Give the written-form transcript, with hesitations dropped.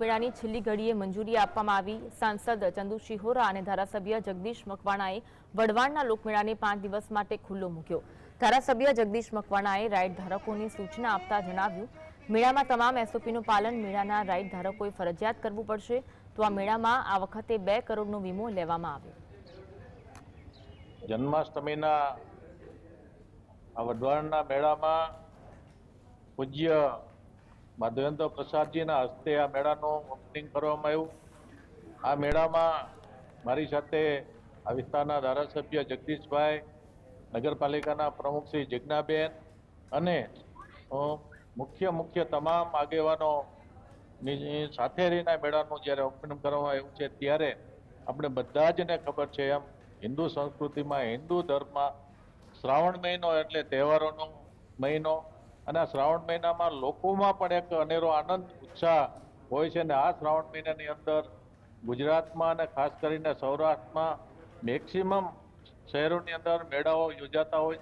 લોકમેળાની છેલ્લી ઘડીએ મંજૂરી આપવામાં આવી। સાંસદ ચંદુ શિહોરા અને ધારાસભ્ય જગદીશ મકવાણાએ વઢવાણના લોકમેળાને 5 દિવસ માટે ખુલ્લો મૂક્યો। ધારાસભ્ય જગદીશ મકવાણાએ રાઇડ ધારકોને સૂચના આપતા જણાવ્યું, મેળામાં તમામ એસઓપીનું પાલન મેળાના રાઇડ ધારકોએ ફરજિયાત કરવું પડશે। તો આ મેળામાં આ વખતે 2 કરોડનો વીમો લેવામાં આવ્યો। જન્માષ્ટમીના આ વઢવાણના મેળામાં પૂજ્ય માધવેન્દ્ર પ્રસાદજીના હસ્તે આ મેળાનું ઓપનિંગ કરવામાં આવ્યું। આ મેળામાં મારી સાથે આ વિસ્તારના ધારાસભ્ય જગદીશભાઈ, નગરપાલિકાના પ્રમુખ શ્રી જિજ્ઞાબેન અને મુખ્ય તમામ આગેવાનો સાથે રહીને મેળાનું જ્યારે ઓપનિંગ કરવામાં આવ્યું છે ત્યારે આપણે બધા જને ખબર છે એમ હિન્દુ સંસ્કૃતિમાં, હિન્દુ ધર્મમાં શ્રાવણ મહિનો એટલે તહેવારોનો મહિનો અને આ શ્રાવણ મહિનામાં લોકોમાં પણ એક અનેરો આનંદ ઉત્સાહ હોય છે અને આ શ્રાવણ મહિનાની અંદર ગુજરાતમાં અને ખાસ કરીને સૌરાષ્ટ્રમાં મેક્સિમમ શહેરોની અંદર મેળાઓ યોજાતા હોય છે।